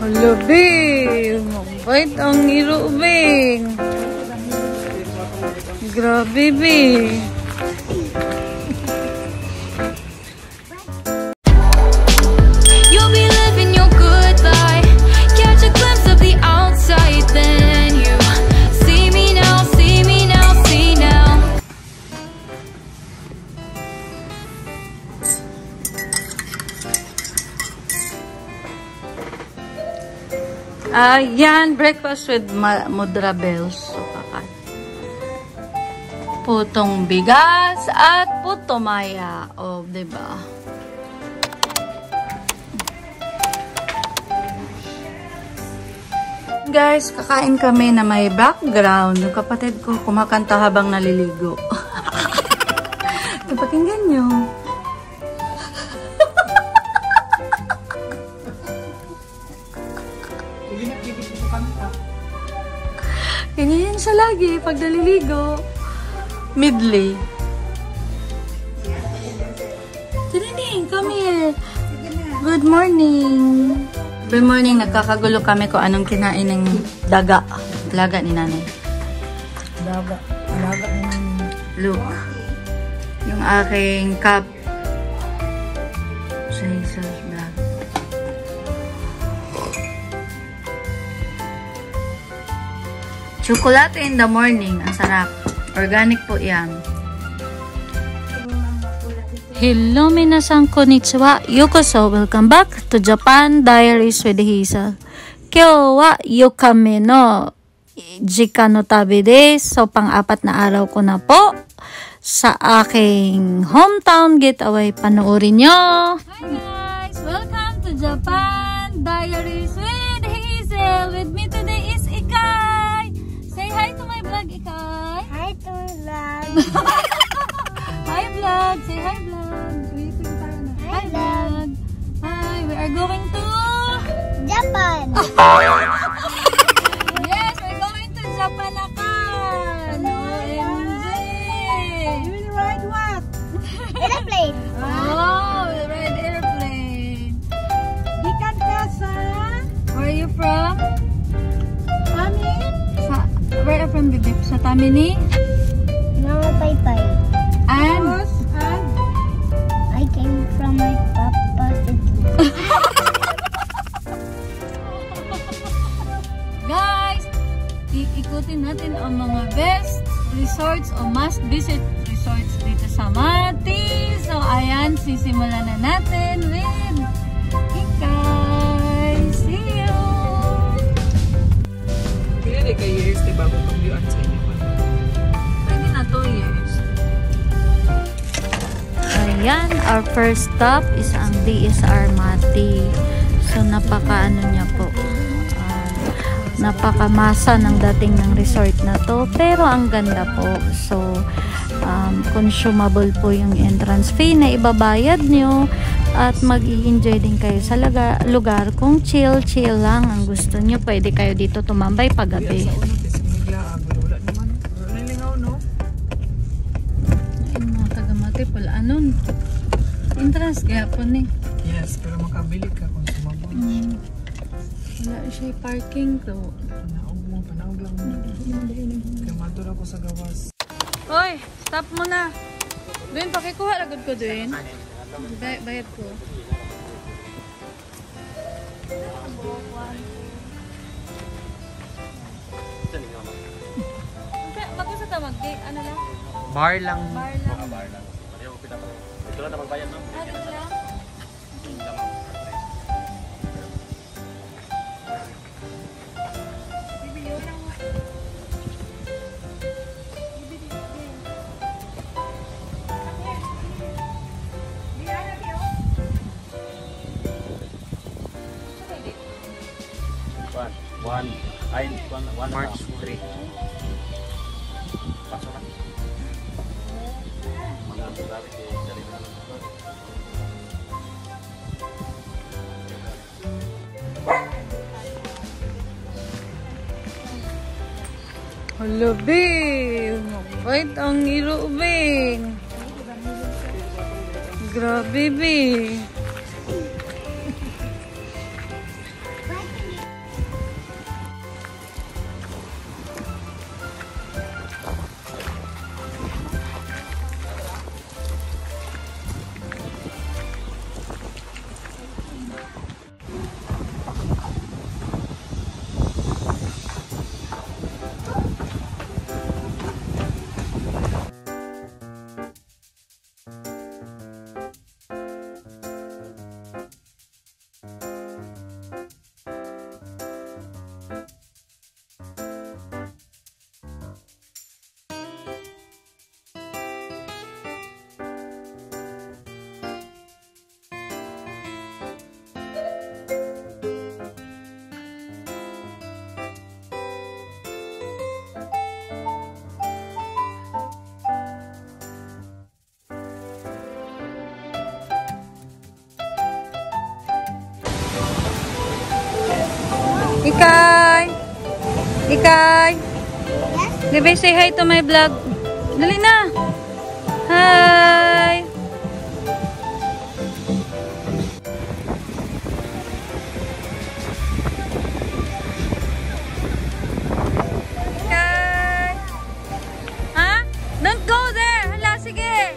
Hala, babe. Mabait ang irubing. Grabe, babe. Yan, breakfast with Mudra Bells. So, putong bigas at puto maya. O, diba? Guys, kakain kami na may background. Yung kapatid ko kumakanta habang naliligo. Pakinggan nyo. Ganyan siya lagi pag naliligo. Midley. Tinining, come here. Good morning. Good morning. Nagkakagulo kami kung anong kinain ng daga. Laga ni nanay. Laga ni nanay. Look. Yung aking cup. Sa Jesus vlog. Chocolate in the morning. Ang sarap. Organic po yan. Hello, minasan konnichiwa. Yokoso. Welcome back to Japan Diaries with Hazel. Kyou wa yokame no jika no tabi desu. So, pang-apat na araw ko na po sa aking hometown getaway. Panoorin nyo. Hi guys! Welcome to Japan Diaries with Hazel. With me today is Ikay. Say hi to my vlog, Ikay. Hi to my vlog. Hi vlog. Say hi vlog. Hi vlog. Hi, we are going to Japan. Yes, we're going to Japan akan. OMG. You will ride what? Airplane. Oh, we'll ride airplane. Ikan kasa. Where are you from? Mami. Where are you from, Bibi? Sa Tamini? No, Paypay. And? I came from my papa's city. Guys, iikutin natin ang mga best resorts o must-visit resorts dito sa Mati. So, ayan, sisimulan na natin with Ikay. See you! Pili ka years, diba? Kung pag-viewaan sa inyo. Pwede na 2 years. Ayan, our first stop is ang DSR Mati. So, napaka-ano niya po. Napakamasa ng dating ng resort na to. Pero ang ganda po. So, consumable po yung entrance fee na ibabayad nyo. At mag-i-enjoy din kayo sa lugar. Kung chill lang ang gusto nyo, pwede kayo dito tumambay paggabi. Ayun mga taga-Mati pala. Anon? Entrance kaya po ni. Yes, pero makabili ka kung sumabot. Wala siya parking to. Panaog lang mo. Kaya matur ako sa gawas. Hoy, stop mo na. Doon, pakikuha lagod ko doon. Bayad ko. Bago sa tawag, ano lang? Bar lang. Bar lang. Bar lang. Ito lang na magbayad, no? Ano lang? March 3. Pasok na. Hala, babe. Mabait ang irubing. Grabe, babe. Ikay! Ikay! Yes? Bebe, say hi to my vlog. Dali na! Hi! Ikay! Ha? Don't go there! Hala, sige!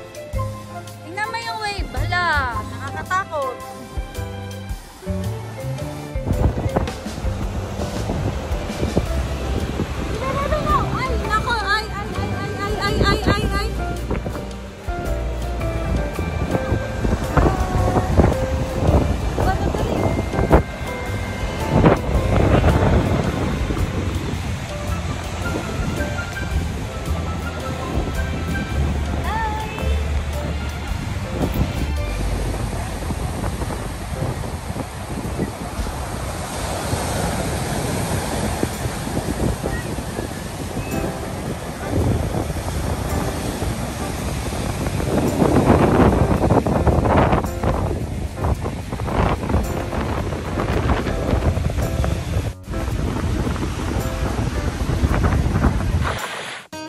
Tingnan mo yung wave. Hala, nakakatakot. Ay, nako! Ay!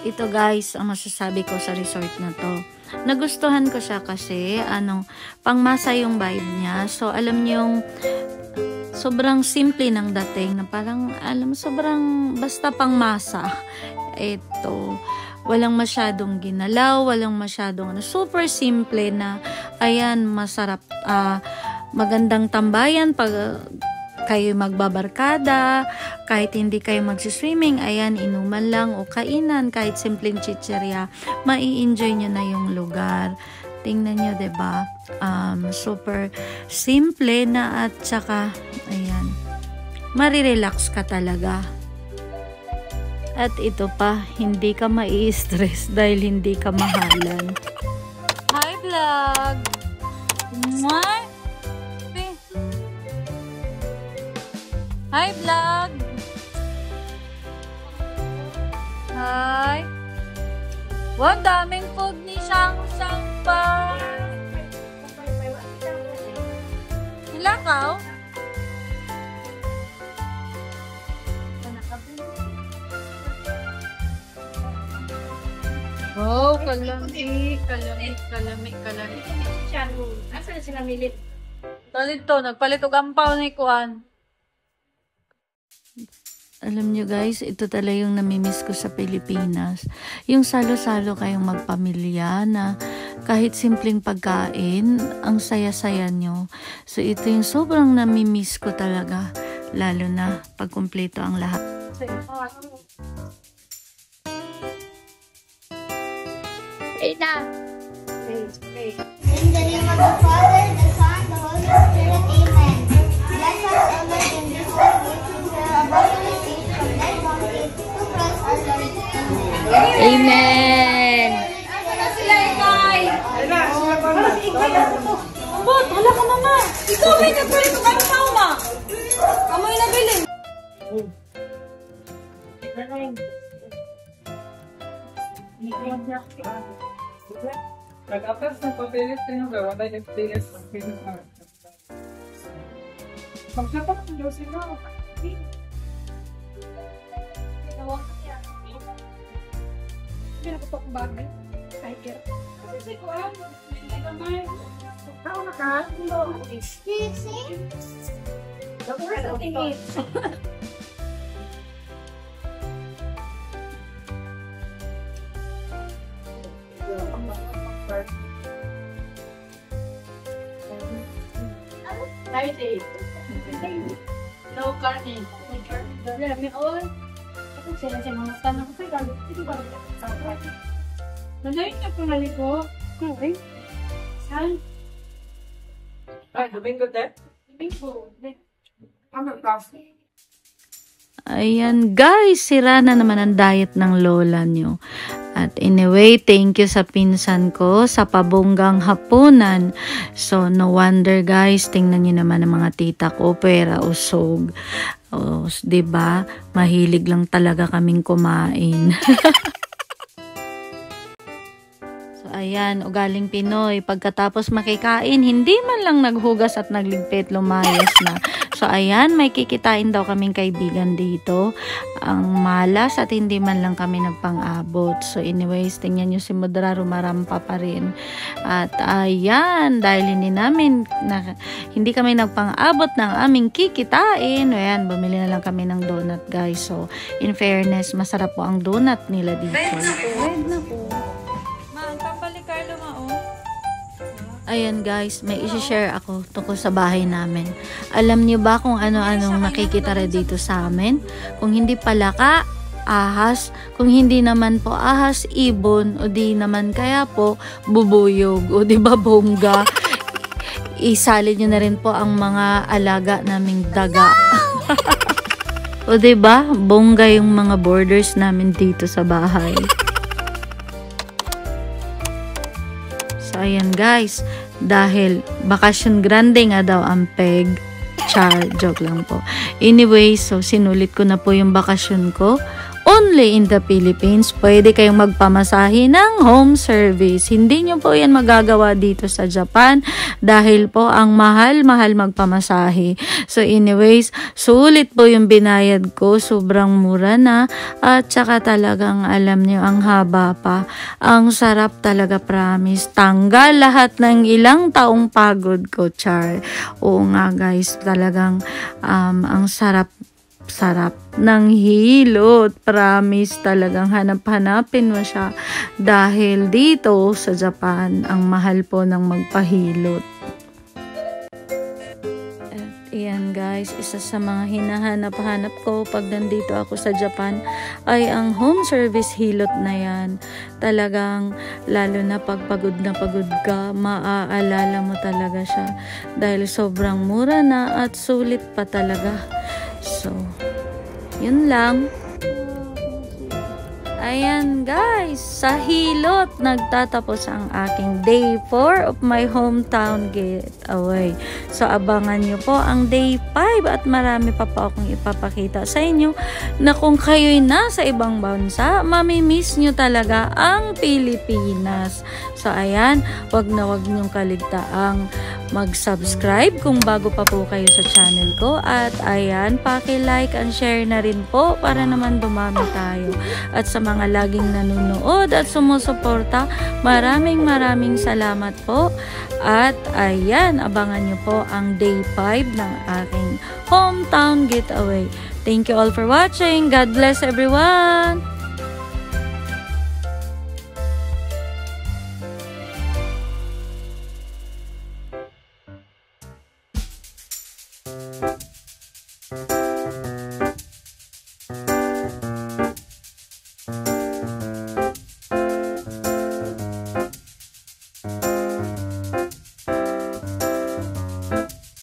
Ito guys, ang masasabi ko sa resort na to. Nagustuhan ko siya kasi pangmasa yung vibe niya. So alam niyo yung sobrang simple ng dating na parang sobrang basta pangmasa. Ito, walang masyadong ginalaw, walang masyadong super simple na ayan, masarap, magandang tambayan pag kayo magbabarkada, kahit hindi kayo magsiswimming, ayan, inuman lang o kainan, kahit simpleng chicherya, mai-enjoy nyo na yung lugar. Tingnan nyo, diba? Super simple na at saka, ayan, marirelax ka talaga. At ito pa, hindi ka mai-stress dahil hindi ka mahalan. Hi, vlog! Mwah! Hi, vlog! Hi! Wow, daming food ni Shang-Shang pa! Hilakaw? Wow, kalamig. Asan sila milit? Talit to, nagpalit og ampaw ni Kuan. Alam nyo guys, ito talaga yung namimiss ko sa Pilipinas. Yung salo-salo kayong magpamilya na kahit simpleng pagkain, ang saya-saya nyo. So ito yung sobrang namimiss ko talaga. Lalo na pag kumpleto ang lahat. In the name of the Father, the Son, the Holy Spirit, Amen. Bless us, O Lord, in this way, which we are about to receive from thy bounty, through Christ our Lord. Amen! Bot, wala ka mama. Ikaw may nagpalit ko kami pa, ma. Kamoy na bilin. Nag-atas ng papeles tayo gawa tayo ng papeles ng pinag magsapak ng Diyos ino. Hindi na ko bagay. Tiger. Kasi si Kuan, hindi ka may. Tao na ka? See? Dapat ka tingin. No karne. Dali, may all. Ako sila siya mga tanong ko. Sige ba? Nalayin na po naliko. Okay. Saan? Ay, Domingo de? Domingo. Ano kasi? Ayan guys, sira na naman ang diet ng lola nyo. At anyway, thank you sa pinsan ko sa pabonggang hapunan. So no wonder guys, tingnan nyo naman ang mga tita ko, pera usog. O, diba? Mahilig lang talaga kaming kumain. So ayan, ugaling Pinoy. Pagkatapos makikain, hindi man lang naghugas at nagligpit, lumayas na. So, ayan, may kikitain daw kaming kaibigan dito. Ang malas at hindi man lang kami nagpang-abot. So, anyways, tingnan nyo si Mudra, rumarampa pa rin. At, ayan, dahil hindi kami nagpang-abot ng aming kikitain. Ayan, bumili na lang kami ng donut, guys. So, in fairness, masarap po ang donut nila dito. Red na po. Pampalik Carlo, Ayan guys, may isi-share ako tungkol sa bahay namin. Alam niyo ba kung ano-anong nakikitira dito sa amin? Kung hindi palaka, ahas. Kung hindi naman po ahas, ibon. O di naman kaya po, bubuyog. O di ba bongga? Isali nyo na rin po ang mga alaga naming daga. O di ba? Bongga yung mga borders namin dito sa bahay. So, ayan guys, dahil bakasyon grande nga daw ang peg, char, joke lang po. Anyway, so sinulit ko na po yung bakasyon ko. Only in the Philippines, pwede kayong magpamasahe ng home service. Hindi nyo po yan magagawa dito sa Japan dahil po ang mahal-mahal magpamasahe. So anyways, sulit po yung binayad ko. Sobrang mura na at saka talagang alam nyo, ang haba pa. Ang sarap talaga, promise. Tanggal lahat ng ilang taong pagod ko, char. Oo nga guys, talagang ang sarap ng hilot. Promise, talagang hanap-hanapin mo siya dahil dito sa Japan ang mahal po ng magpahilot. At ayan guys, isa sa mga hinahanap-hanap ko pag nandito ako sa Japan ay ang home service hilot na yan. Talagang lalo na pag pagod na pagod ka, maaalala mo talaga siya dahil sobrang mura na at sulit pa talaga. So, yun lang. Ayan guys, sa hilot nagtatapos ang aking day 4 of my hometown getaway. So abangan nyo po ang day 5 at marami pa po akong ipapakita sa inyo na kung kayo'y nasa ibang bansa, mamimiss nyo talaga ang Pilipinas. So ayan, wag na wag nyong kaligtaang mag-subscribe kung bago pa po kayo sa channel ko. At ayan, paki-like and share na rin po para naman dumami tayo. At sa mga laging nanonood at sumusuporta, maraming salamat po. At ayan, abangan nyo po ang day 5 ng aking hometown getaway. Thank you all for watching. God bless everyone!